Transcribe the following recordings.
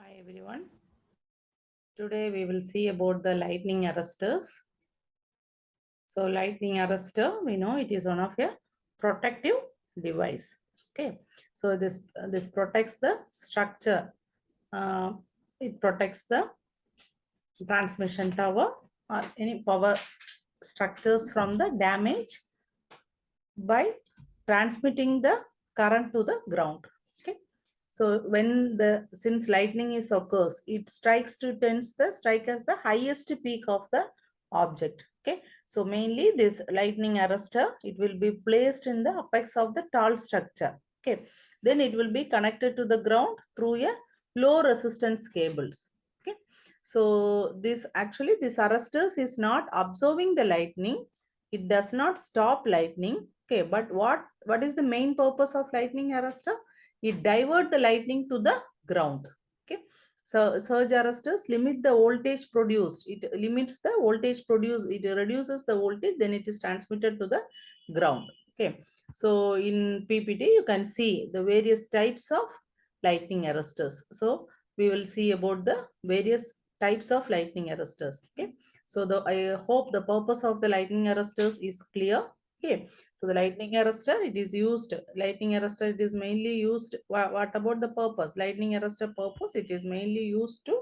Hi everyone. Today we will see about the lightning arresters. So lightning arrestor, we know it is one of a protective device. Okay. So this protects the structure. Uh, it protects the transmission tower or any power structures from the damage by transmitting the current to the ground. Okay. So since lightning is occurs, it strikes to tends the strike as the highest peak of the object. Okay. So mainly this lightning arrestor, it will be placed in the apex of the tall structure. Okay. Then it will be connected to the ground through a low resistance cables. Okay. So this arresters is not absorbing the lightning. It does not stop lightning. Okay. But what is the main purpose of lightning arrestor? It divert the lightning to the ground. Okay. So surge arresters limit the voltage produced. It limits the voltage produced. It reduces the voltage. Then it is transmitted to the ground. Okay. So in PPT, you can see the various types of lightning arresters. So we will see about the various types of lightning arresters. Okay. So I hope the purpose of the lightning arresters is clear. Okay. So the lightning arrestor, lightning arrestor, it is mainly used. What about the purpose? Lightning arrestor purpose, it is mainly used to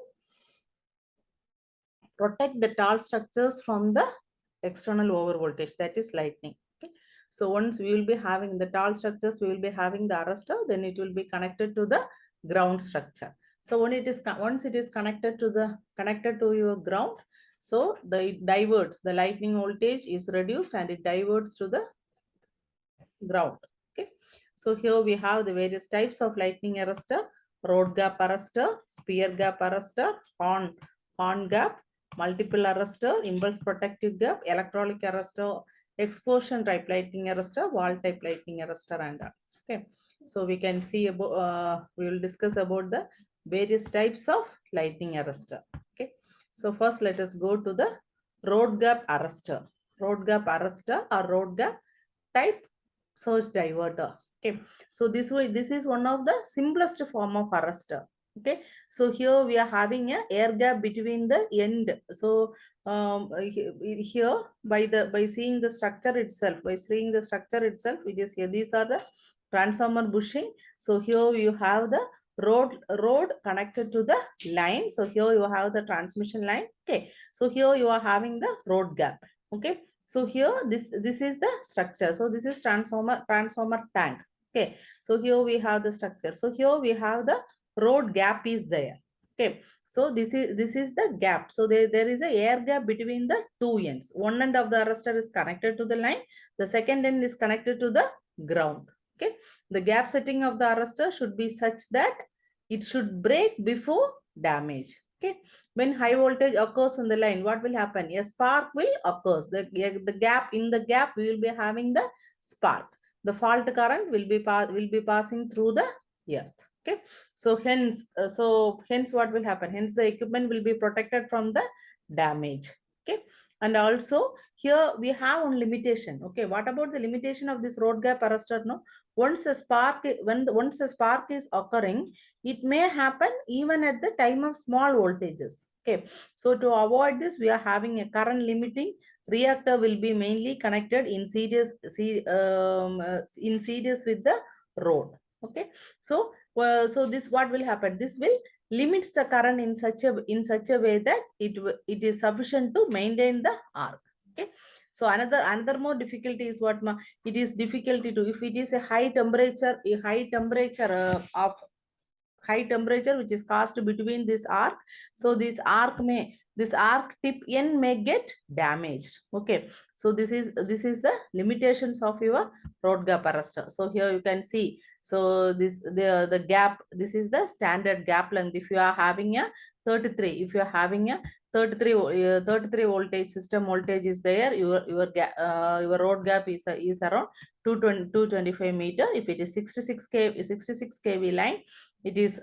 protect the tall structures from the external over voltage, that is lightning. Okay. So once we will be having the tall structures, we will be having the arrestor, then it will be connected to the ground structure. So once it is connected to your ground, so it diverts, the lightning voltage is reduced and it diverts to the ground. Okay. So here we have the various types of lightning arrestor: road gap arrestor, spear gap arrestor, horn gap, multiple arrestor, impulse protective gap, electronic arrestor, explosion type lightning arrestor, wall type lightning arrestor, and all. Okay. So we can see about we will discuss about the various types of lightning arrestor. Okay. So first let us go to the road gap arrestor. Road gap arrestor or road gap type surge diverter. Okay. So this is one of the simplest form of arrestor. Okay. So here we are having a air gap between the end. So here by seeing the structure itself, which is here, these are the transformer bushing. So here you have the road connected to the line. So here you have the transmission line. Okay. So here you are having the road gap. Okay. So here this is the structure. So this is transformer tank. Okay. So here we have the structure. So here we have the road gap is there. Okay. So this is the gap. So there is a air gap between the two ends. One end of the arrestor is connected to the line. The second end is connected to the ground. Okay. The gap setting of the arrestor should be such that it should break before damage. Okay. When high voltage occurs in the line, what will happen? A spark will occur. In the gap, we will be having the spark. The fault current will be passing through the earth. Okay. So hence what will happen? Hence the equipment will be protected from the damage. Okay. And also here we have one limitation. Okay. What about the limitation of this road gap arrestor? No. Once a spark is occurring, it may happen even at the time of small voltages. Okay. So to avoid this, we are having a current limiting reactor will be mainly connected in series with the road. Okay. So this what will happen? This will limits the current in such a way that it is sufficient to maintain the arc. Okay. So another more difficulty is what it is difficulty to, if it is a high temperature of high temperature which is caused between this arc, so this arc tip end may get damaged. Okay. So this is the limitations of your road gap arrestor. So here you can see, so the gap, this is the standard gap length. If you are having a 33, if you are having a 33 voltage system voltage is there, your road gap is around 225 meter. If it is 66 kV line, it is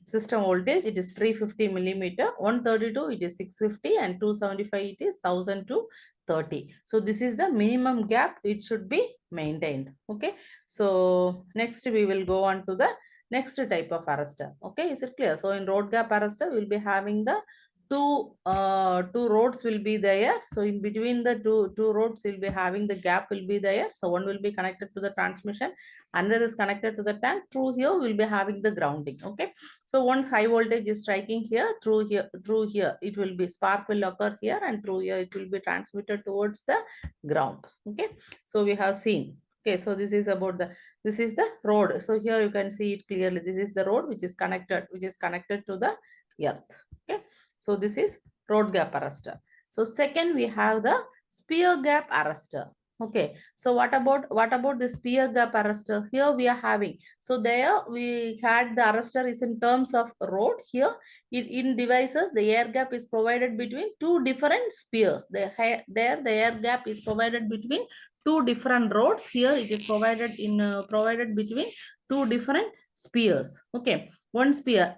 system voltage, it is 350 millimeter. 132 it is 650, and 275 it is 1000-30. So this is the minimum gap which should be maintained. Okay. So next we will go on to the next type of arrestor. Okay, is it clear? So in road gap arrestor, we will be having the two roads will be there. So in between the two roads, we'll be having the gap will be there. So one will be connected to the transmission, another is connected to the tank. Through here, we'll be having the grounding. Okay. So once high voltage is striking here, through here, it will be spark will occur here, and through here it will be transmitted towards the ground. Okay. So we have seen. Okay. So this is about this is the road. So here you can see it clearly. This is the road which is connected to the earth. Okay. So this is road gap arrestor. So second, we have the spear gap arrestor. Okay. So what about the spear gap arrestor? Here we are having. So there we had the arrestor is in terms of road. Here in devices, the air gap is provided between two different spears. There the air gap is provided between two different roads. Here it is provided provided between two different spears. Okay. One spear,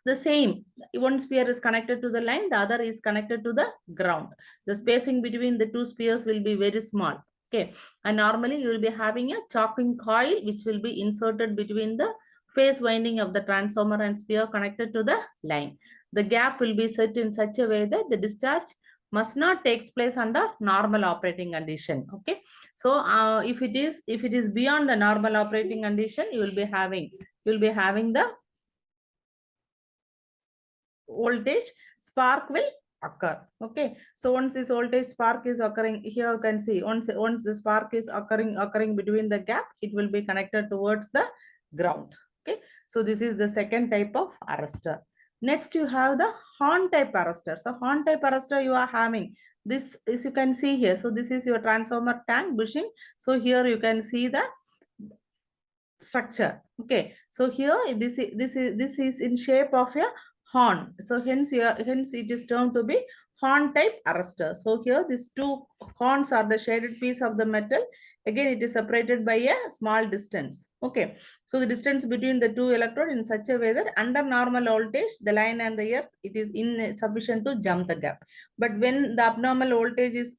the same, one spear is connected to the line, the other is connected to the ground. The spacing between the two spears will be very small. Okay, and normally you will be having a choking coil which will be inserted between the phase winding of the transformer and spear connected to the line. The gap will be set in such a way that the discharge must not take place under normal operating condition. Okay, so if it is beyond the normal operating condition, you will be having the voltage spark will occur. Okay, so once this voltage spark is occurring, here you can see once the spark is occurring between the gap, it will be connected towards the ground. Okay, so this is the second type of arrestor. Next you have the horn type arrestor. So horn type arrestor you are having this, as you can see here. So this is your transformer tank bushing. So here you can see the structure. Okay, so here this is in shape of a horn. So hence it is termed to be horn type arrestor. So here these two horns are the shaded piece of the metal. Again, it is separated by a small distance. Okay, so the distance between the two electrode in such a way that under normal voltage, the line and the earth, it is insufficient to jump the gap. But when the abnormal voltage is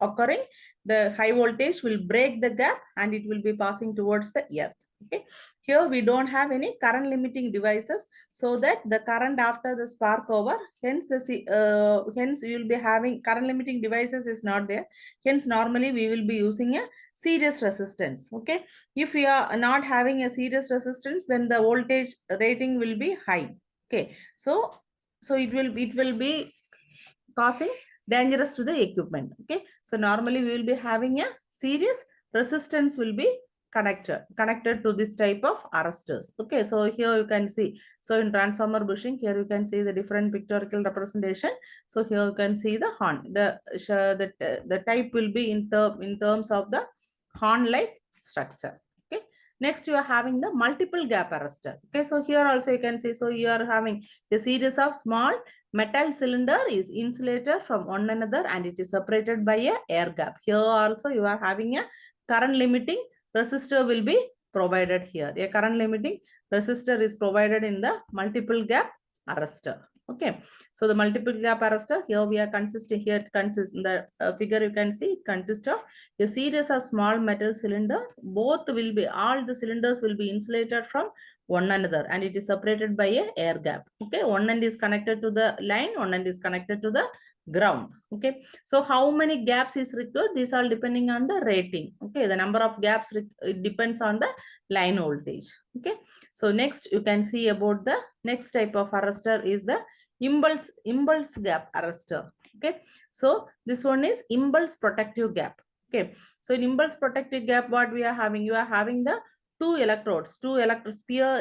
occurring, the high voltage will break the gap and it will be passing towards the earth. Okay, here we don't have any current limiting devices, so that the current after the spark over, hence hence we will be having current limiting devices is not there. Hence normally we will be using a series resistance. Okay, if we are not having a series resistance, then the voltage rating will be high. Okay, so it will be causing dangerous to the equipment. Okay, so normally we will be having a series resistance will be connected to this type of arrestors. Okay, so here you can see, so in transformer bushing, here you can see the different pictorial representation. So here you can see the horn, the type will be in terms of the horn like structure. Okay, next you are having the multiple gap arrestor. Okay, so here also you can see, so you are having a series of small metal cylinder is insulated from one another and it is separated by a air gap. Here also you are having a current limiting resistor will be provided here. A current limiting resistor is provided in the multiple gap arrestor. Okay, so the multiple gap arrestor, here we are consisting, here it consists in the figure you can see, it consists of a series of small metal cylinder. All the cylinders will be insulated from one another and it is separated by a air gap. Okay, one end is connected to the line, one end is connected to the ground. Okay, so how many gaps is required? These are depending on the rating. Okay, the number of gaps it depends on the line voltage. Okay, so next you can see about the next type of arrestor is the impulse gap arrestor. Okay, so this one is impulse protective gap. Okay, so in impulse protective gap, what we are having, you are having the two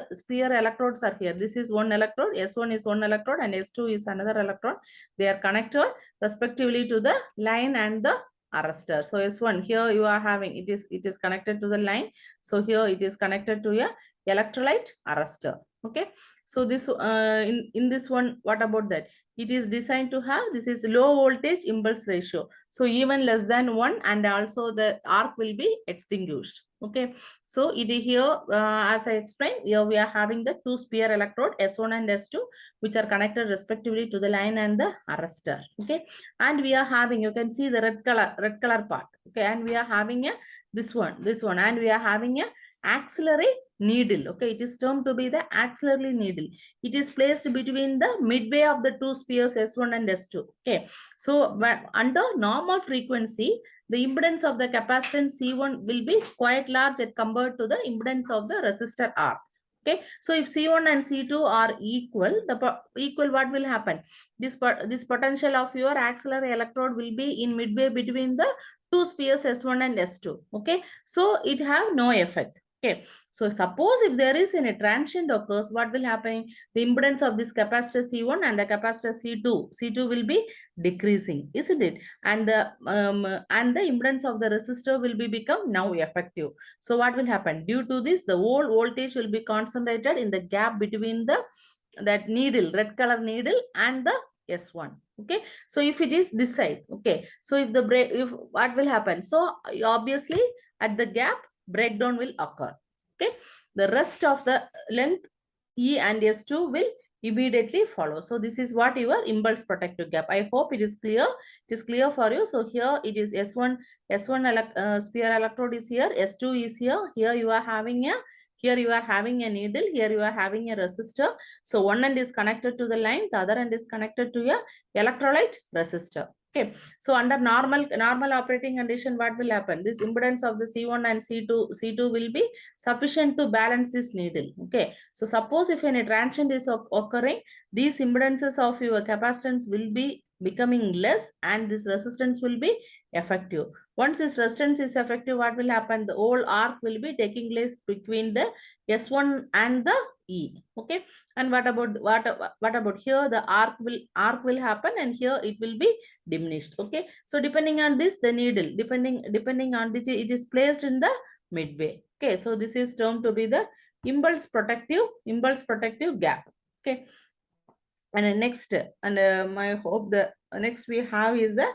spear electrodes are here. This is one electrode, S1 is one electrode and S2 is another electrode. They are connected respectively to the line and the arrestor. So S1, here you are having, it is connected to the line. So here it is connected to a electrolyte arrestor. Okay, so this in this one, what about that? It is designed to have, this is low voltage impulse ratio. So even less than 1 and also the arc will be extinguished. Okay, so it is here, as I explained, here we are having the two spear electrode S1 and S2, which are connected respectively to the line and the arrestor. Okay, and we are having, you can see the red color part. Okay, and we are having a this one, and we are having a auxiliary needle. Okay, it is termed to be the axillary needle. It is placed between the midway of the two spheres S1 and S2. Okay, so under normal frequency, the impedance of the capacitance C1 will be quite large as compared to the impedance of the resistor R. Okay, so if C1 and C2 are equal, what will happen? This potential of your axillary electrode will be in midway between the two spheres S1 and S2. Okay, so it have no effect. Okay, so suppose if there is any transient occurs, what will happen? The impedance of this capacitor C1 and the capacitor C2 will be decreasing, isn't it? And the impedance of the resistor will be become now effective. So what will happen? Due to this, the whole voltage will be concentrated in the gap between that needle, red color needle, and the S1. Okay, so if it is this side, okay, so if what will happen? So obviously at the gap, breakdown will occur. Okay, the rest of the length E and S2 will immediately follow. So this is what your impulse protective gap. I hope it is clear. It is clear for you. So here it is S1 sphere electrode is here, S2 is here. Here you are having a needle, here you are having a resistor. So one end is connected to the line, the other end is connected to a electrolyte resistor. Okay, so under normal operating condition, what will happen? This impedance of the C1 and C2 will be sufficient to balance this needle. Okay, so suppose if any transient is occurring, these impedances of your capacitance will be becoming less and this resistance will be effective. Once this resistance is effective, what will happen? The whole arc will be taking place between the S1 and the E. Okay, and what about here? The arc will happen and here it will be diminished. Okay, so depending on this, the needle depending on this, it is placed in the midway. Okay, so this is termed to be the impulse protective gap. Okay, and next, and I hope the next we have is the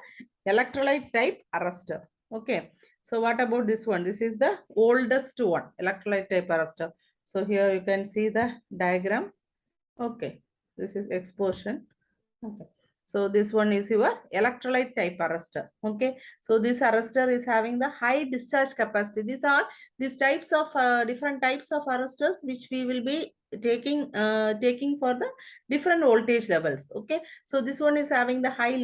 electrolyte type arrestor. Okay, so what about this one? This is the oldest one, electrolyte type arrestor. So here you can see the diagram. Okay, this is exposition. Okay, so this one is your electrolyte type arrestor. Okay, so this arrestor is having the high discharge capacity. These are types of different types of arrestors which we will be taking for the different voltage levels. Okay, so this one is having the high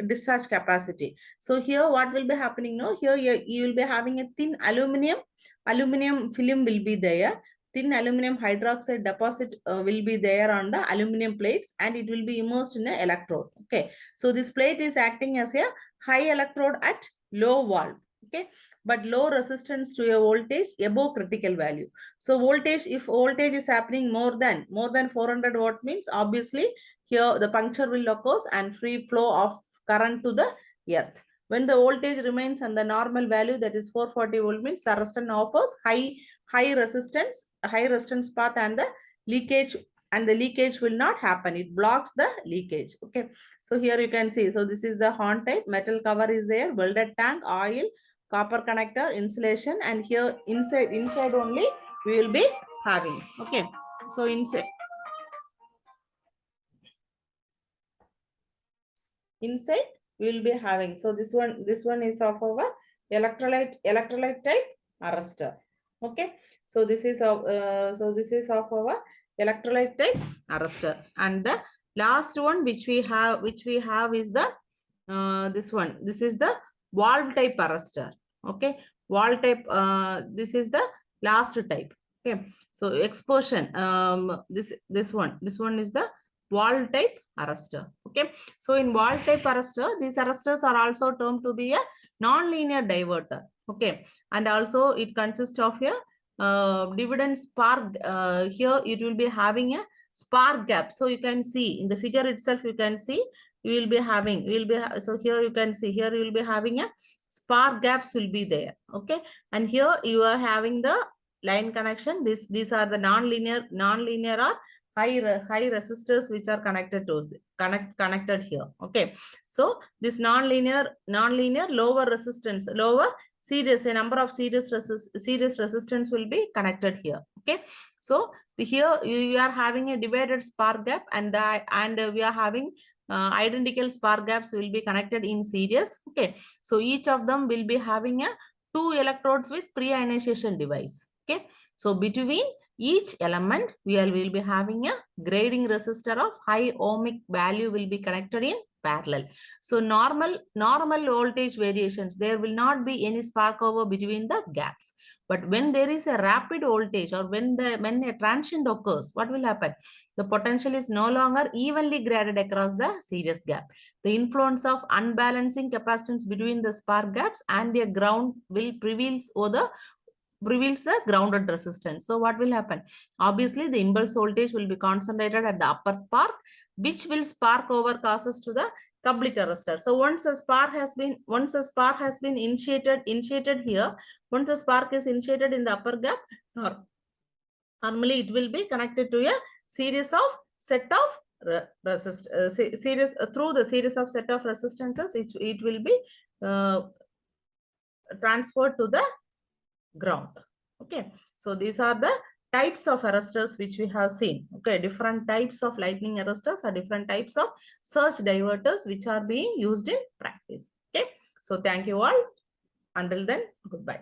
discharge capacity. So here what will be happening? No, here you will be having a thin aluminum film will be there. Thin aluminum hydroxide deposit will be there on the aluminum plates and it will be immersed in an electrode. Okay, so this plate is acting as a high electrode at low voltage. Okay, but low resistance to a voltage above critical value. So voltage, if voltage is happening more than 400 watt, means obviously here the puncture will occur and free flow of current to the earth. When the voltage remains on the normal value, that is 440 volt, means the arrestor offers high resistance path and the leakage will not happen. It blocks the leakage. Okay, so here you can see, so this is the horn type, metal cover is there, welded tank, oil, copper connector, insulation, and here inside only we will be having. Okay, so inside we will be having. So this one is of our electrolyte type arrestor. Okay, so this is of our electrolyte type arrestor, and the last one which we have is the this one. This is the valve type arrestor. Okay, valve type, this is the last type. Okay, so exposure, this one is the valve type arrestor. Okay, so in valve type arrestor, these arrestors are also termed to be a non-linear diverter. Okay, and also it consists of a dividend spark. Here it will be having a spark gap. So you can see in the figure itself, you can see you will be having, so here you can see, here you will be having a spark gaps will be there. Okay, and here you are having the line connection. These are the non-linear or high resistors which are connected here. Okay, so this non-linear lower resistance, lower series, a number of series resistance will be connected here. Okay, so here you are having a divided spark gap, and we are having identical spark gaps will be connected in series. Okay, so each of them will be having a 2 electrodes with pre-ionization device. Okay, so between each element, we will be having a grading resistor of high ohmic value will be connected in parallel. So normal voltage variations, there will not be any spark over between the gaps. But when there is a rapid voltage or when a transient occurs, what will happen? The potential is no longer evenly graded across the series gap. The influence of unbalancing capacitance between the spark gaps and their ground will prevails the grounded resistance. So what will happen? Obviously, the impulse voltage will be concentrated at the upper spark, which will spark over causes to the complete arrestor. So once a spark has been initiated here, once the spark is initiated in the upper gap, normally it will be connected to a series of set of through the series of set of resistances. It will be transferred to the ground. Okay, so these are the types of arrestors which we have seen. Okay, different types of lightning arrestors are different types of surge diverters which are being used in practice. Okay, so thank you all. Until then, goodbye.